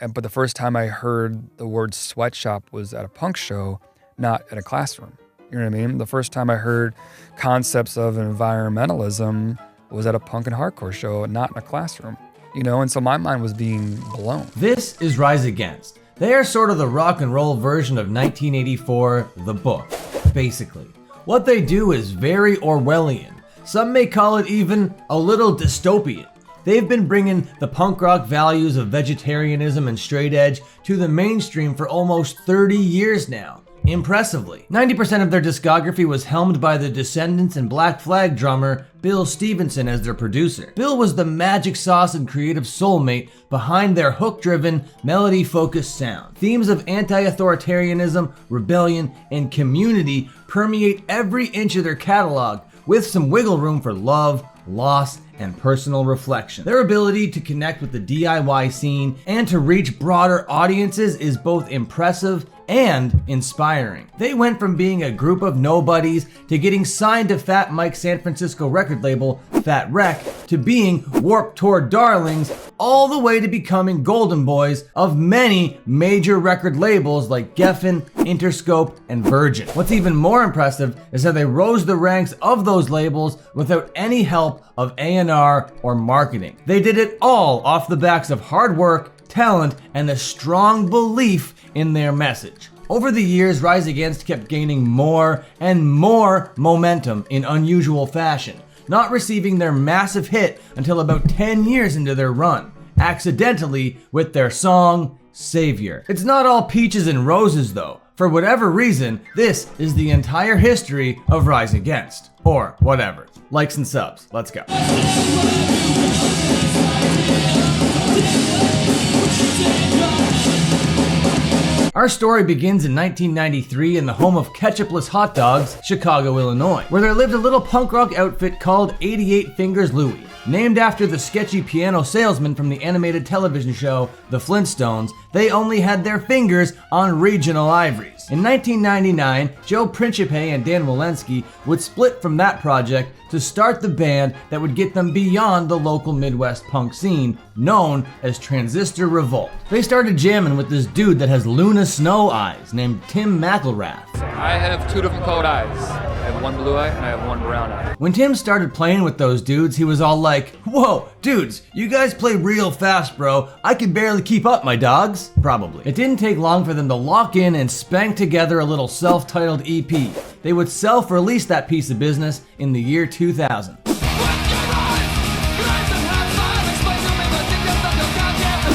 But the first time I heard the word sweatshop was at a punk show, not at a classroom. You know what I mean? The first time I heard concepts of environmentalism was at a punk and hardcore show, not in a classroom. And so my mind was being blown. This is Rise Against. They are sort of the rock and roll version of 1984, the book, basically. What they do is very Orwellian. Some may call it even a little dystopian. They've been bringing the punk rock values of vegetarianism and straight edge to the mainstream for almost 30 years now. Impressively. 90% of their discography was helmed by the Descendants and Black Flag drummer Bill Stevenson as their producer. Bill was the magic sauce and creative soulmate behind their hook-driven, melody-focused sound. Themes of anti-authoritarianism, rebellion, and community permeate every inch of their catalog, with some wiggle room for love, loss, and personal reflection. Their ability to connect with the DIY scene and to reach broader audiences is both impressive and inspiring. They went from being a group of nobodies to getting signed to Fat Mike's San Francisco record label, Fat Wreck, to being Warped Tour darlings, all the way to becoming golden boys of many major record labels like Geffen, Interscope, and Virgin. What's even more impressive is how they rose the ranks of those labels without any help of A&R or marketing. They did it all off the backs of hard work, talent, and a strong belief in their message. Over the years, Rise Against kept gaining more and more momentum in unusual fashion, not receiving their massive hit until about 10 years into their run, accidentally with their song, Savior. It's not all peaches and roses though. For whatever reason, this is the entire history of Rise Against. Or whatever. Likes and subs. Let's go. Our story begins in 1993 in the home of ketchupless hot dogs, Chicago, Illinois, where there lived a little punk rock outfit called 88 Fingers Louie. Named after the sketchy piano salesman from the animated television show The Flintstones, they only had their fingers on regional ivories. In 1999, Joe Principe and Dan Walensky would split from that project to start the band that would get them beyond the local Midwest punk scene, known as Transistor Revolt. They started jamming with this dude that has Luna Snow eyes, named Tim McElrath. I have two different colored eyes. I have one blue eye and I have one brown eye. When Tim started playing with those dudes, he was all like, "Whoa, dudes, you guys play real fast, bro. I can barely keep up, my dogs." Probably. It didn't take long for them to lock in and spank together a little self-titled EP. They would self-release that piece of business in the year 2000.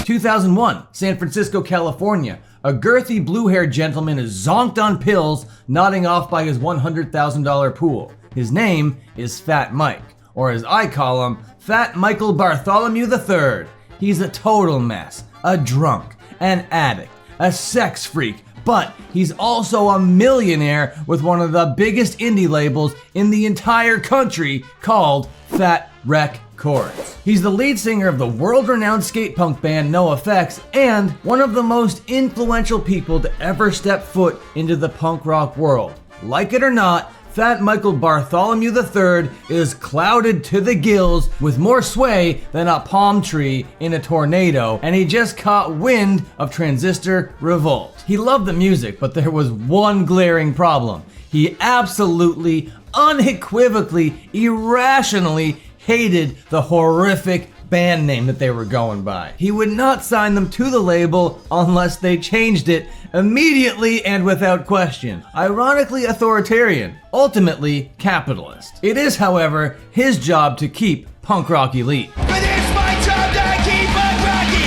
2001, San Francisco, California. A girthy blue-haired gentleman is zonked on pills, nodding off by his $100,000 pool. His name is Fat Mike, or as I call him, Fat Michael Bartholomew III. He's a total mess, a drunk, an addict, a sex freak, but he's also a millionaire with one of the biggest indie labels in the entire country called Fat Wreck Chords. He's the lead singer of the world-renowned skate punk band NoFX and one of the most influential people to ever step foot into the punk rock world. Like it or not, Fat Michael Bartholomew III is clouded to the gills with more sway than a palm tree in a tornado, and he just caught wind of Transistor Revolt. He loved the music, but there was one glaring problem. He absolutely, unequivocally, irrationally hated the horrific band name that they were going by. He would not sign them to the label unless they changed it immediately and without question. Ironically authoritarian, ultimately capitalist. It is, however, his job to keep punk rock elite. But it's my job to keep punk rock elite.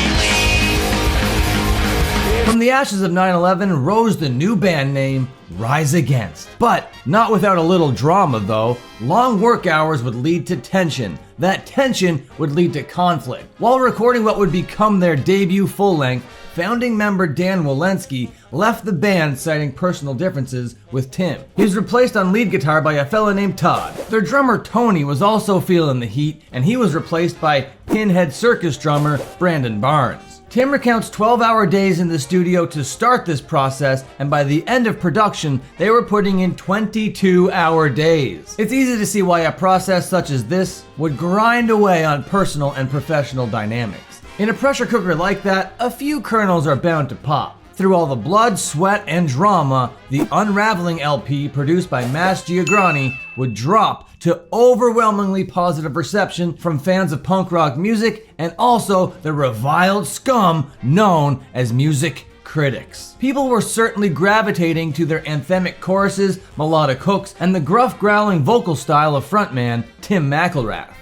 From the ashes of 9/11 rose the new band name, Rise Against. But not without a little drama though. Long work hours would lead to tension. That tension would lead to conflict. While recording what would become their debut full-length, founding member Dan Walensky left the band citing personal differences with Tim. He was replaced on lead guitar by a fella named Todd. Their drummer Tony was also feeling the heat, and he was replaced by Pinhead Circus drummer Brandon Barnes. Tim recounts 12-hour days in the studio to start this process, and by the end of production, they were putting in 22-hour days. It's easy to see why a process such as this would grind away on personal and professional dynamics. In a pressure cooker like that, a few kernels are bound to pop. Through all the blood, sweat, and drama, the Unraveling LP produced by Mass Giagrani would drop to overwhelmingly positive reception from fans of punk rock music and also the reviled scum known as music critics. People were certainly gravitating to their anthemic choruses, melodic hooks, and the gruff growling vocal style of frontman Tim McElrath.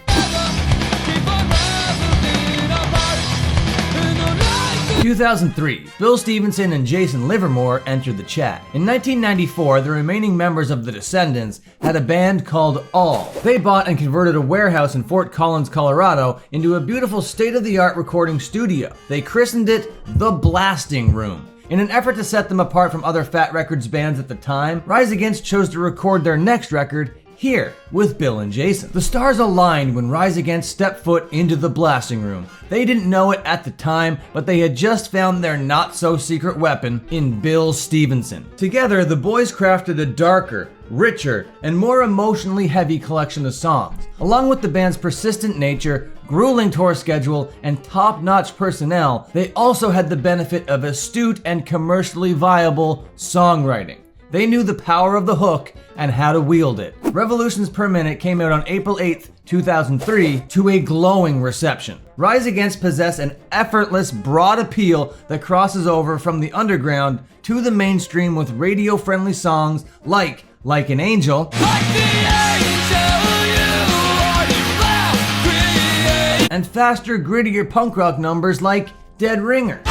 2003, Bill Stevenson and Jason Livermore entered the chat. In 1994, the remaining members of the Descendants had a band called All. They bought and converted a warehouse in Fort Collins, Colorado into a beautiful state-of-the-art recording studio. They christened it The Blasting Room. In an effort to set them apart from other Fat Records bands at the time, Rise Against chose to record their next record here with Bill and Jason. The stars aligned when Rise Against stepped foot into the Blasting Room. They didn't know it at the time, but they had just found their not-so-secret weapon in Bill Stevenson. Together, the boys crafted a darker, richer, and more emotionally heavy collection of songs. Along with the band's persistent nature, grueling tour schedule, and top-notch personnel, they also had the benefit of astute and commercially viable songwriting. They knew the power of the hook and how to wield it. Revolutions Per Minute came out on April 8th, 2003 to a glowing reception. Rise Against possess an effortless, broad appeal that crosses over from the underground to the mainstream with radio-friendly songs like an Angel, and faster, grittier punk rock numbers like Dead Ringer.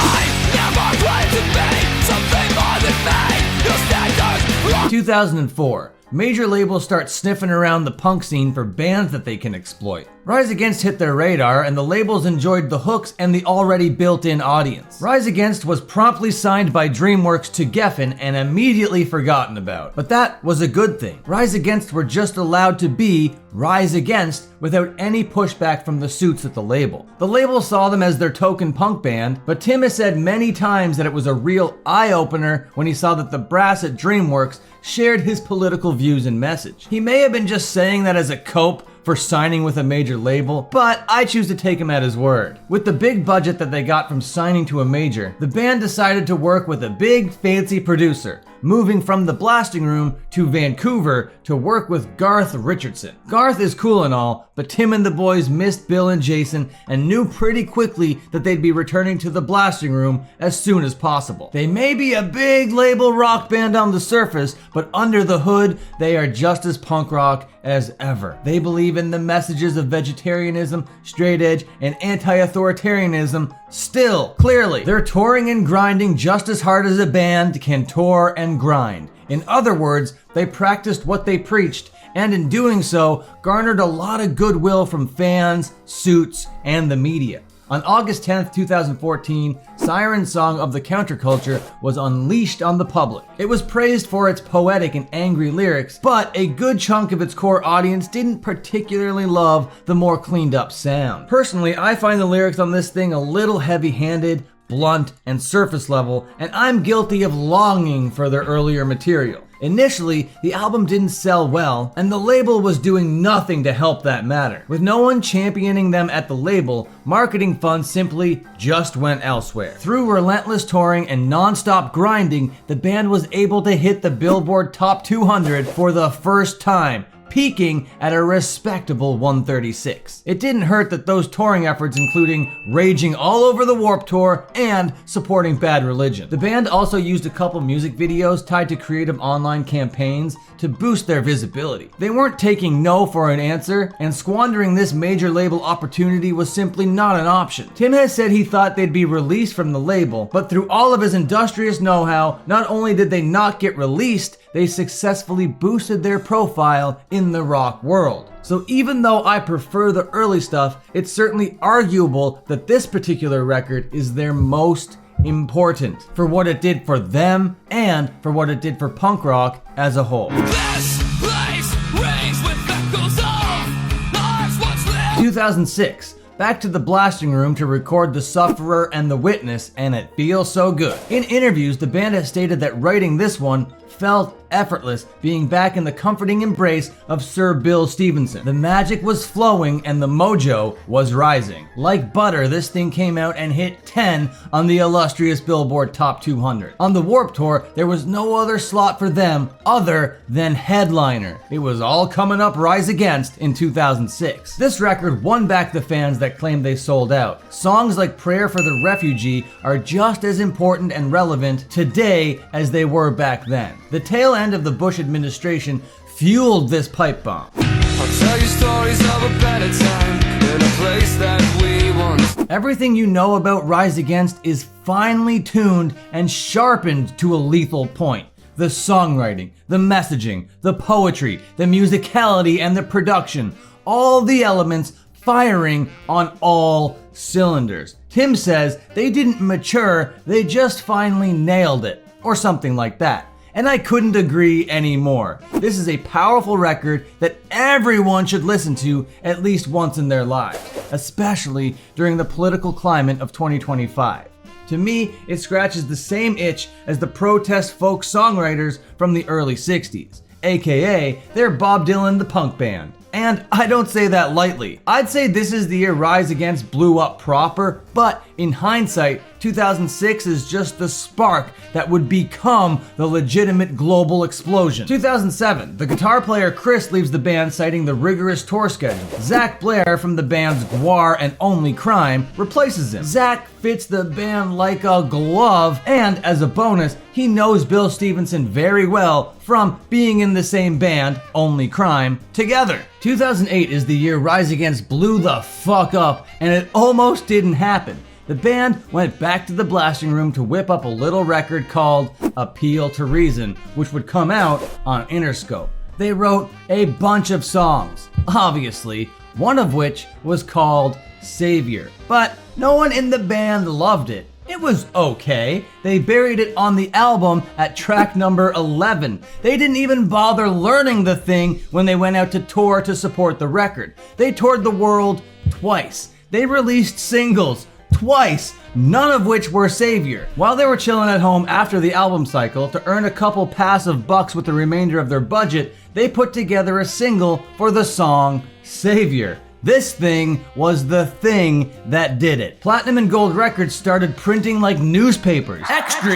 2004, major labels start sniffing around the punk scene for bands that they can exploit. Rise Against hit their radar, and the labels enjoyed the hooks and the already built-in audience. Rise Against was promptly signed by DreamWorks to Geffen and immediately forgotten about. But that was a good thing. Rise Against were just allowed to be Rise Against without any pushback from the suits at the label. The label saw them as their token punk band, but Tim has said many times that it was a real eye-opener when he saw that the brass at DreamWorks shared his political views and message. He may have been just saying that as a cope for signing with a major label, but I choose to take him at his word. With the big budget that they got from signing to a major, the band decided to work with a big, fancy producer, moving from the Blasting Room to Vancouver to work with Garth Richardson. Garth is cool and all, but Tim and the boys missed Bill and Jason and knew pretty quickly that they'd be returning to the Blasting Room as soon as possible. They may be a big label rock band on the surface, but under the hood, they are just as punk rock as ever. They believe in the messages of vegetarianism, straight edge, and anti-authoritarianism still, clearly. They're touring and grinding just as hard as a band can tour and grind. In other words, they practiced what they preached, and in doing so, garnered a lot of goodwill from fans, suits, and the media. On August 10th, 2014, Siren's Song of the Counterculture was unleashed on the public. It was praised for its poetic and angry lyrics, but a good chunk of its core audience didn't particularly love the more cleaned up sound. Personally, I find the lyrics on this thing a little heavy-handed, blunt, and surface level, and I'm guilty of longing for their earlier material. Initially, the album didn't sell well, and the label was doing nothing to help that matter. With no one championing them at the label, marketing funds simply just went elsewhere. Through relentless touring and non-stop grinding, the band was able to hit the Billboard Top 200 for the first time, peaking at a respectable 136. It didn't hurt that those touring efforts including raging all over the Warped Tour and supporting Bad Religion. The band also used a couple music videos tied to creative online campaigns to boost their visibility. They weren't taking no for an answer, and squandering this major label opportunity was simply not an option. Tim has said he thought they'd be released from the label, but through all of his industrious know-how, not only did they not get released, they successfully boosted their profile in the rock world. So even though I prefer the early stuff, it's certainly arguable that this particular record is their most important for what it did for them and for what it did for punk rock as a whole. This place rings with echoes of lives once lived. 2006, back to the blasting room to record The Sufferer and The Witness, and it feels so good. In interviews, the band has stated that writing this one felt effortless, being back in the comforting embrace of Sir Bill Stevenson. The magic was flowing and the mojo was rising. Like butter, this thing came out and hit 10 on the illustrious Billboard Top 200. On the Warped Tour, there was no other slot for them other than headliner. It was all coming up Rise Against in 2006. This record won back the fans that claimed they sold out. Songs like Prayer for the Refugee are just as important and relevant today as they were back then. The tail end of the Bush administration fueled this pipe bomb. I'll tell you stories of a better time in a place that we once. Everything you know about Rise Against is finely tuned and sharpened to a lethal point. The songwriting, the messaging, the poetry, the musicality, and the production. All the elements firing on all cylinders. Tim says they didn't mature, they just finally nailed it. Or something like that. And I couldn't agree anymore. This is a powerful record that everyone should listen to at least once in their lives, especially during the political climate of 2025. To me, it scratches the same itch as the protest folk songwriters from the early 60s, aka they're Bob Dylan the punk band. And I don't say that lightly. I'd say this is the year Rise Against blew up proper, but in hindsight, 2006 is just the spark that would become the legitimate global explosion. 2007, the guitar player Chris leaves the band citing the rigorous tour schedule. Zach Blair from the bands Gwar and Only Crime replaces him. Zach fits the band like a glove, and as a bonus, he knows Bill Stevenson very well from being in the same band, Only Crime, together. 2008 is the year Rise Against blew the fuck up, and it almost didn't happen. The band went back to the blasting room to whip up a little record called Appeal to Reason, which would come out on Interscope. They wrote a bunch of songs, obviously, one of which was called Savior. But no one in the band loved it. It was okay. They buried it on the album at track number 11. They didn't even bother learning the thing when they went out to tour to support the record. They toured the world twice. They released singles twice, none of which were Savior. While they were chilling at home after the album cycle to earn a couple passive bucks with the remainder of their budget, they put together a single for the song Savior. This thing was the thing that did it. Platinum and Gold Records started printing like newspapers. Extra,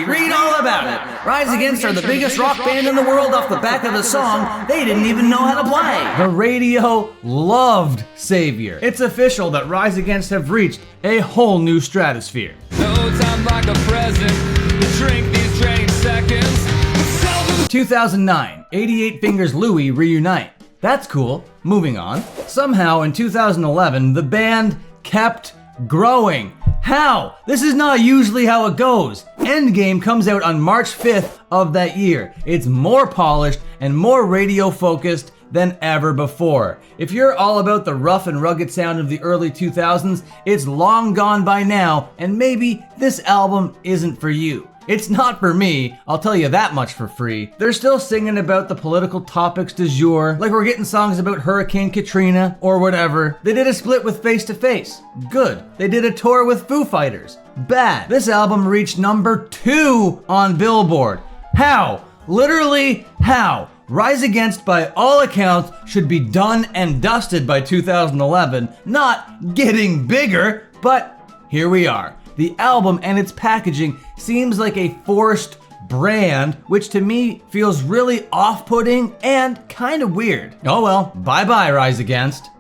read all about it. Rise Against are the biggest rock band in the world off the back of the song they didn't even know how to play. The radio loved Savior. It's official that Rise Against have reached a whole new stratosphere. No time like a present to drink these draining seconds. 2009, 88 Fingers Louie reunite. That's cool. Moving on. Somehow in 2011, the band kept growing. How? This is not usually how it goes. Endgame comes out on March 5th of that year. It's more polished and more radio focused than ever before. If you're all about the rough and rugged sound of the early 2000s, it's long gone by now, and maybe this album isn't for you. It's not for me, I'll tell you that much for free. They're still singing about the political topics du jour, like we're getting songs about Hurricane Katrina or whatever. They did a split with Face to Face. Good. They did a tour with Foo Fighters. Bad. This album reached number 2 on Billboard. How? Literally, how? Rise Against, by all accounts, should be done and dusted by 2011, not getting bigger, but here we are. The album and its packaging seems like a forced brand, which to me feels really off-putting and kind of weird. Oh well, bye-bye Rise Against.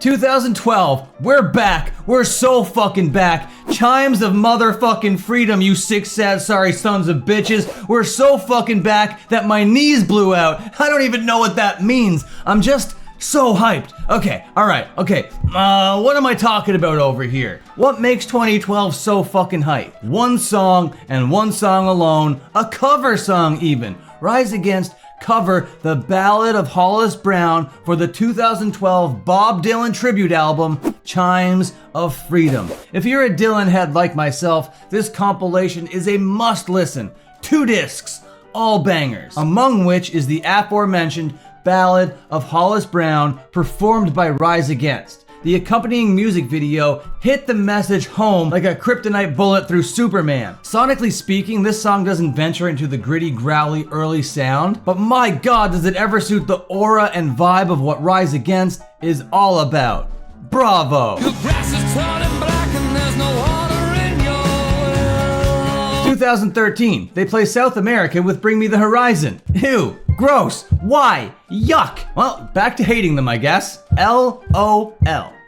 2012, we're back. We're so fucking back. Chimes of motherfucking freedom, you sick, sad, sorry sons of bitches. We're so fucking back that my knees blew out. I don't even know what that means. I'm just so hyped. Okay, alright, okay. What am I talking about over here? What makes 2012 so fucking hype? One song and one song alone, a cover song even. Rise Against cover the Ballad of Hollis Brown for the 2012 Bob Dylan tribute album, Chimes of Freedom. If you're a Dylan head like myself, this compilation is a must listen. 2 discs, all bangers, among which is the aforementioned Ballad of Hollis Brown performed by Rise Against. The accompanying music video hit the message home like a kryptonite bullet through Superman. Sonically speaking, this song doesn't venture into the gritty, growly, early sound, but my god, does it ever suit the aura and vibe of what Rise Against is all about. Bravo! The grass is turning black and there's no water in your well. 2013, they play South America with Bring Me the Horizon. Ew, gross, why, yuck. Well, back to hating them, I guess. LOL.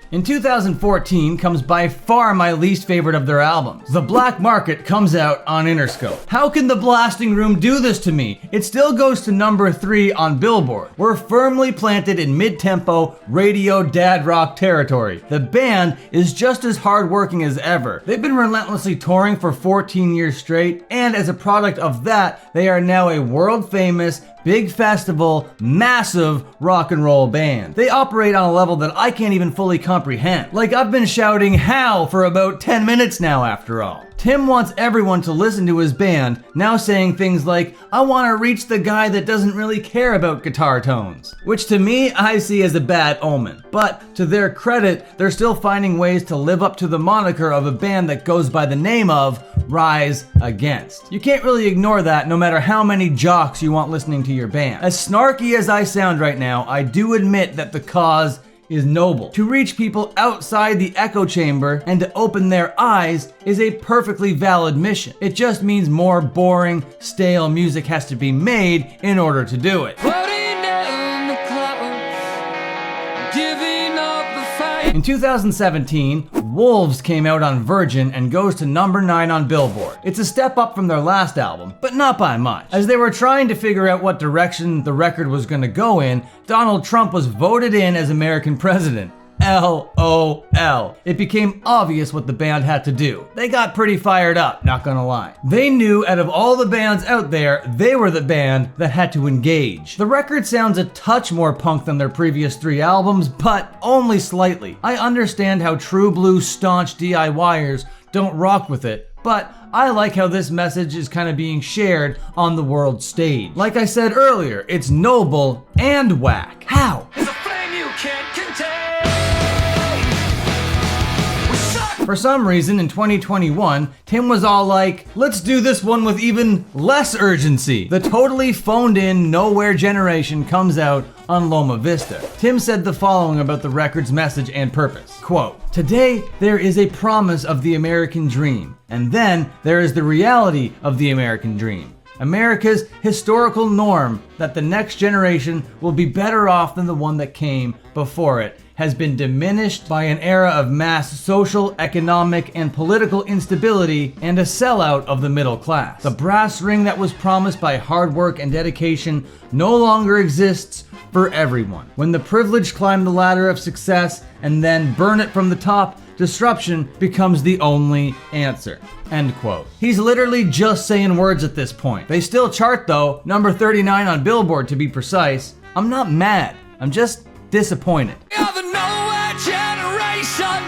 In 2014 comes by far my least favorite of their albums. The Black Market comes out on Interscope. How can the Blasting Room do this to me? It still goes to number 3 on Billboard. We're firmly planted in mid-tempo radio dad rock territory. The band is just as hardworking as ever. They've been relentlessly touring for 14 years straight, and as a product of that, they are now a world-famous, big festival, massive rock and roll band. They operate on a level that I can't even fully comprehend. Like, I've been shouting how for about 10 minutes now after all. Tim wants everyone to listen to his band, now saying things like, I want to reach the guy that doesn't really care about guitar tones. Which to me, I see as a bad omen. But to their credit, they're still finding ways to live up to the moniker of a band that goes by the name of Rise Against. You can't really ignore that no matter how many jocks you want listening to your band. As snarky as I sound right now, I do admit that the cause is noble. To reach people outside the echo chamber and to open their eyes is a perfectly valid mission. It just means more boring, stale music has to be made in order to do it. Floating down the clouds, giving up the fight. In 2017, Wolves came out on Virgin and goes to number 9 on Billboard. It's a step up from their last album, but not by much. As they were trying to figure out what direction the record was going to go in, Donald Trump was voted in as American president. LOL. It became obvious what the band had to do. They got pretty fired up, not gonna lie. They knew out of all the bands out there, they were the band that had to engage. The record sounds a touch more punk than their previous 3 albums, but only slightly. I understand how true blue staunch DIYers don't rock with it, but I like how this message is kind of being shared on the world stage. Like I said earlier, it's noble and whack. How? It's a flame you can't contain. For some reason, in 2021, Tim was all like, let's do this one with even less urgency. The totally phoned in Nowhere Generation comes out on Loma Vista. Tim said the following about the record's message and purpose. Quote, today there is a promise of the American dream, and then there is the reality of the American dream. America's historical norm that the next generation will be better off than the one that came before it has been diminished by an era of mass social, economic, and political instability and a sellout of the middle class. The brass ring that was promised by hard work and dedication no longer exists for everyone. When the privileged climb the ladder of success and then burn it from the top, disruption becomes the only answer. End quote. He's literally just saying words at this point. They still chart though, number 39 on Billboard to be precise. I'm not mad, I'm just disappointed. We are the nowhere generation.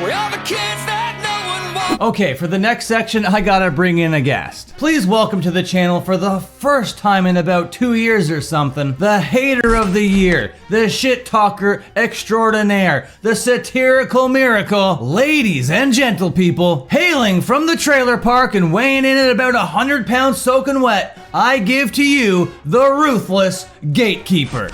We are the kids that no one wants. Okay, for the next section, I gotta bring in a guest. Please welcome to the channel for the first time in about 2 years or something, the hater of the year, the shit talker extraordinaire, the satirical miracle, ladies and gentle people, hailing from the trailer park and weighing in at about 100 pounds soaking wet, I give to you the ruthless gatekeeper.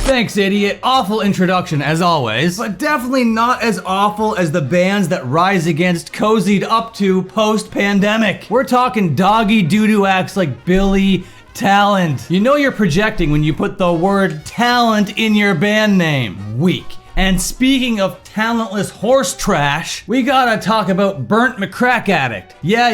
Thanks, idiot. Awful introduction, as always, but definitely not as awful as the bands that Rise Against cozied up to post-pandemic. We're talking doggy doo-doo acts like Billy Talent. You know you're projecting when you put the word talent in your band name. Weak. And speaking of talentless horse trash, we gotta talk about Burnt McCrack Addict. Yeah.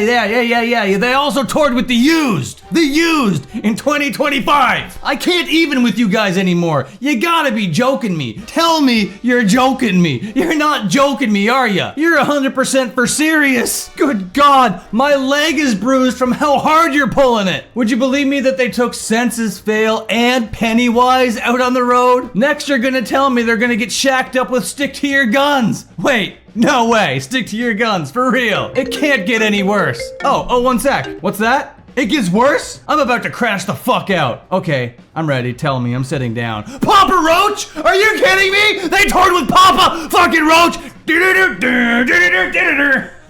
They also toured with The Used in 2025. I can't even with you guys anymore. You gotta be joking me. Tell me you're joking me. You're not joking me, are ya? You're 100% for serious. Good God, my leg is bruised from how hard you're pulling it. Would you believe me that they took Senses Fail and Pennywise out on the road? Next you're gonna tell me they're gonna get shacked up with Stick to Your Guns. Wait, no way, Stick to Your Guns, for real. It can't get any worse. Oh, one sec. What's that? It gets worse? I'm about to crash the fuck out. Okay, I'm ready. Tell me, I'm sitting down. Papa Roach? Are you kidding me? They toured with Papa fucking Roach.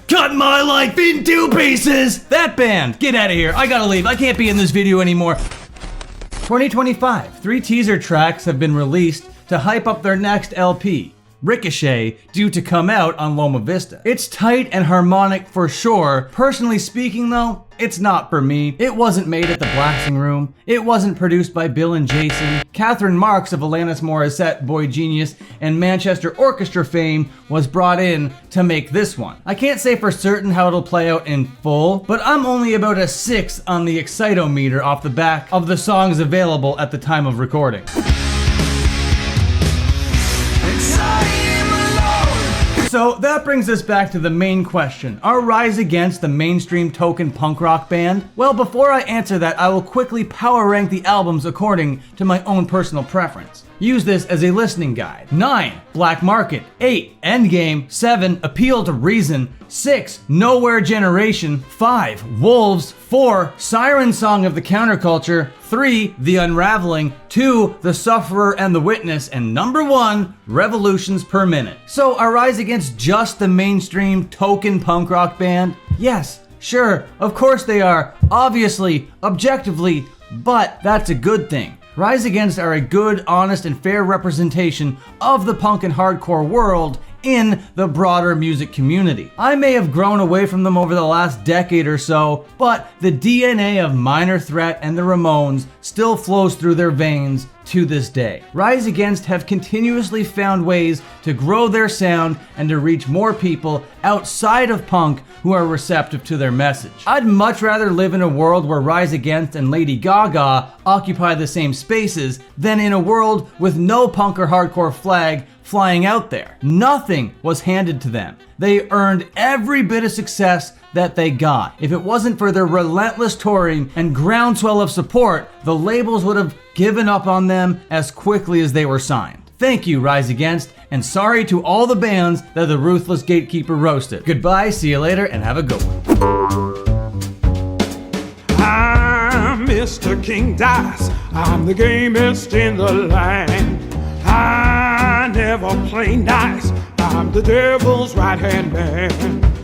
Cut my life in 2 pieces. That band, get out of here. I gotta leave. I can't be in this video anymore. 2025, 3 teaser tracks have been released to hype up their next LP, Ricochet, due to come out on Loma Vista. It's tight and harmonic for sure. Personally speaking though, it's not for me. It wasn't made at the Blasting Room. It wasn't produced by Bill and Jason. Catherine Marks of Alanis Morissette, Boy Genius, and Manchester Orchestra fame was brought in to make this one. I can't say for certain how it'll play out in full, but I'm only about a 6 on the excitometer off the back of the songs available at the time of recording. So that brings us back to the main question. Are Rise Against the mainstream token punk rock band? Well, before I answer that, I will quickly power rank the albums according to my own personal preference. Use this as a listening guide. 9, Black Market. 8, Endgame. 7, Appeal to Reason. 6, Nowhere Generation. 5, Wolves. 4, Siren Song of the Counterculture. 3, The Unraveling. 2, The Sufferer and the Witness. And number 1, Revolutions Per Minute. So are Rise Against just the mainstream token punk rock band? Yes, sure, of course they are. Obviously, objectively, but that's a good thing. Rise Against are a good, honest, and fair representation of the punk and hardcore world in the broader music community. I may have grown away from them over the last decade or so, but the DNA of Minor Threat and the Ramones still flows through their veins to this day. Rise Against have continuously found ways to grow their sound and to reach more people outside of punk who are receptive to their message. I'd much rather live in a world where Rise Against and Lady Gaga occupy the same spaces than in a world with no punk or hardcore flag flying out there. Nothing was handed to them. They earned every bit of success that they got. If it wasn't for their relentless touring and groundswell of support, the labels would have given up on them as quickly as they were signed. Thank you, Rise Against, and sorry to all the bands that the ruthless gatekeeper roasted. Goodbye, see you later, and have a good one. I'm Mr. King Dice. I'm the gamest in the land. I never play nice. I'm the devil's right-hand man.